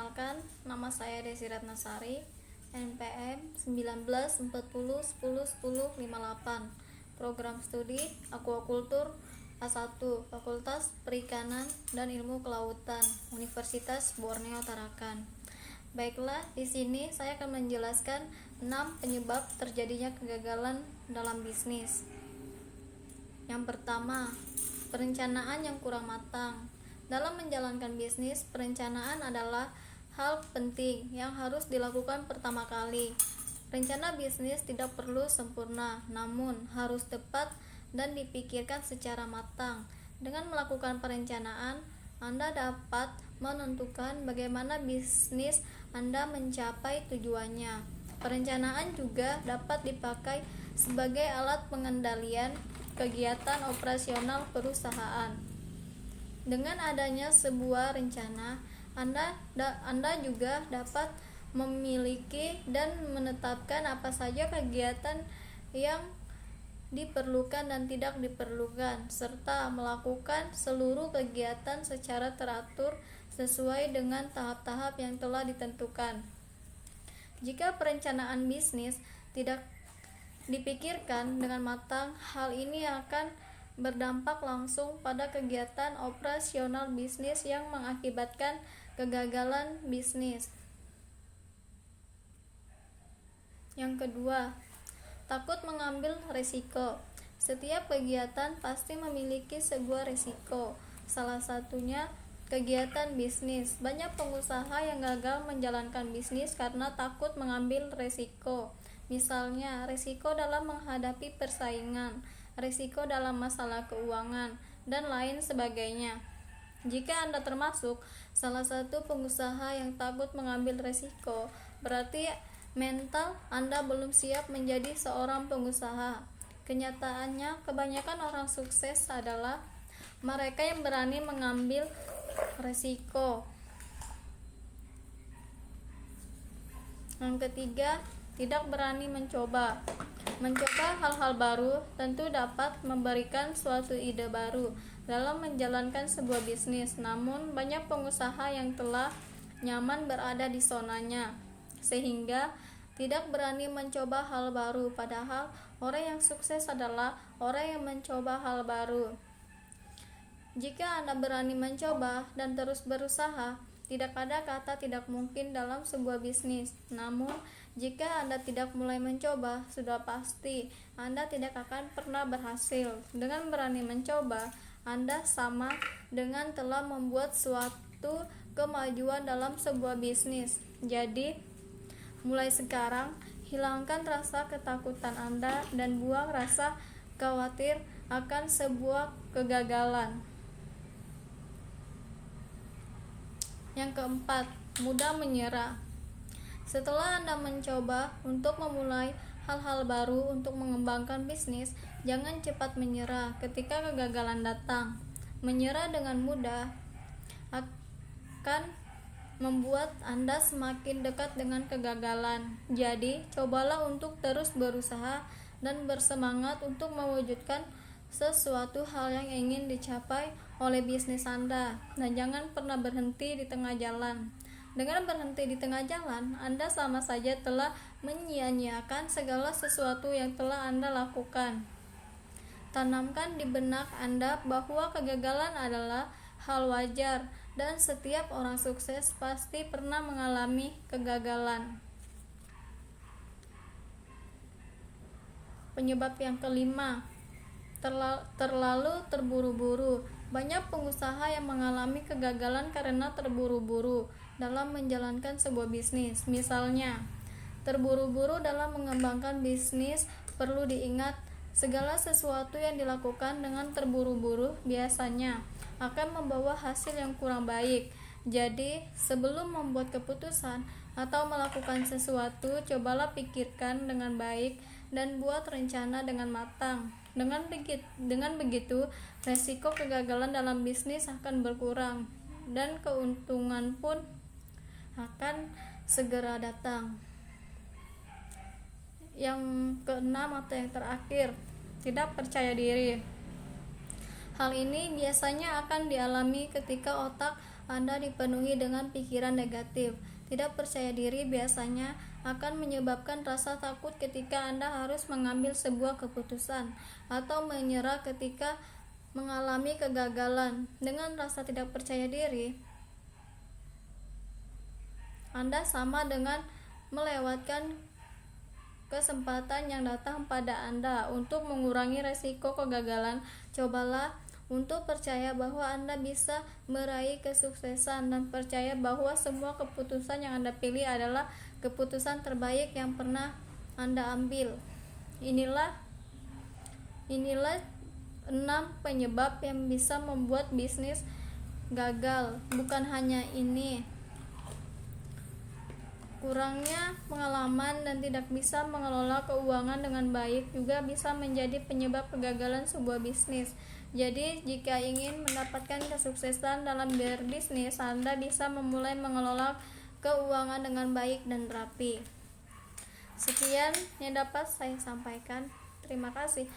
Perkenalkan, nama saya Desi Ratnasari, NPM 1940101058, Program Studi Aquaculture A1, Fakultas Perikanan dan Ilmu Kelautan, Universitas Borneo Tarakan. Baiklah, di sini saya akan menjelaskan 6 penyebab terjadinya kegagalan dalam bisnis. Yang pertama, perencanaan yang kurang matang. Dalam menjalankan bisnis, perencanaan adalah hal penting yang harus dilakukan pertama kali. Rencana bisnis tidak perlu sempurna, namun harus tepat dan dipikirkan secara matang. Dengan melakukan perencanaan, Anda dapat menentukan bagaimana bisnis Anda mencapai tujuannya. Perencanaan juga dapat dipakai sebagai alat pengendalian kegiatan operasional perusahaan. Dengan adanya sebuah rencana, Anda juga dapat memiliki dan menetapkan apa saja kegiatan yang diperlukan dan tidak diperlukan, serta melakukan seluruh kegiatan secara teratur sesuai dengan tahap-tahap yang telah ditentukan. Jika perencanaan bisnis tidak dipikirkan dengan matang, hal ini akan berdampak langsung pada kegiatan operasional bisnis yang mengakibatkan kegagalan bisnis. Yang kedua, takut mengambil risiko. Setiap kegiatan pasti memiliki sebuah risiko. Salah satunya kegiatan bisnis. Banyak pengusaha yang gagal menjalankan bisnis karena takut mengambil risiko. Misalnya, risiko dalam menghadapi persaingan, risiko dalam masalah keuangan, dan lain sebagainya. Jika Anda termasuk salah satu pengusaha yang takut mengambil risiko, berarti mental Anda belum siap menjadi seorang pengusaha. Kenyataannya, kebanyakan orang sukses adalah mereka yang berani mengambil risiko. Yang ketiga, tidak berani mencoba. Mencoba hal-hal baru tentu dapat memberikan suatu ide baru dalam menjalankan sebuah bisnis. Namun, banyak pengusaha yang telah nyaman berada di zonanya, sehingga tidak berani mencoba hal baru. Padahal, orang yang sukses adalah orang yang mencoba hal baru. Jika Anda berani mencoba dan terus berusaha, tidak ada kata tidak mungkin dalam sebuah bisnis. Namun, jika Anda tidak mulai mencoba, sudah pasti Anda tidak akan pernah berhasil. Dengan berani mencoba, Anda sama dengan telah membuat suatu kemajuan dalam sebuah bisnis. Jadi, mulai sekarang, hilangkan rasa ketakutan Anda dan buang rasa khawatir akan sebuah kegagalan. Yang keempat, mudah menyerah. Setelah Anda mencoba untuk memulai hal-hal baru untuk mengembangkan bisnis, jangan cepat menyerah ketika kegagalan datang. Menyerah dengan mudah akan membuat Anda semakin dekat dengan kegagalan. Jadi, cobalah untuk terus berusaha dan bersemangat untuk mewujudkan sesuatu hal yang ingin dicapai oleh bisnis Anda, dan jangan pernah berhenti di tengah jalan. Dengan berhenti di tengah jalan, Anda sama saja telah menyia-nyiakan segala sesuatu yang telah Anda lakukan. Tanamkan di benak Anda bahwa kegagalan adalah hal wajar dan setiap orang sukses pasti pernah mengalami kegagalan. Penyebab yang kelima, terlalu terburu-buru. Banyak pengusaha yang mengalami kegagalan karena terburu-buru dalam menjalankan sebuah bisnis. Misalnya, terburu-buru dalam mengembangkan bisnis. Perlu diingat, segala sesuatu yang dilakukan dengan terburu-buru biasanya akan membawa hasil yang kurang baik. Jadi, sebelum membuat keputusan atau melakukan sesuatu, cobalah pikirkan dengan baik dan buat rencana dengan matang. Dengan begitu, resiko kegagalan dalam bisnis akan berkurang dan keuntungan pun akan segera datang. Yang keenam atau yang terakhir, tidak percaya diri. Hal ini biasanya akan dialami ketika otak Anda dipenuhi dengan pikiran negatif. Tidak percaya diri biasanya akan menyebabkan rasa takut ketika Anda harus mengambil sebuah keputusan atau menyerah ketika mengalami kegagalan. Dengan rasa tidak percaya diri, Anda sama dengan melewatkan kesempatan yang datang pada Anda untuk mengurangi resiko kegagalan. Cobalah untuk percaya bahwa Anda bisa meraih kesuksesan dan percaya bahwa semua keputusan yang Anda pilih adalah keputusan terbaik yang pernah Anda ambil. Inilah 6 penyebab yang bisa membuat bisnis gagal. Bukan hanya ini, kurangnya pengalaman dan tidak bisa mengelola keuangan dengan baik juga bisa menjadi penyebab kegagalan sebuah bisnis. Jadi, jika ingin mendapatkan kesuksesan dalam berbisnis, Anda bisa memulai mengelola keuangan dengan baik dan rapi. Sekian yang dapat saya sampaikan. Terima kasih.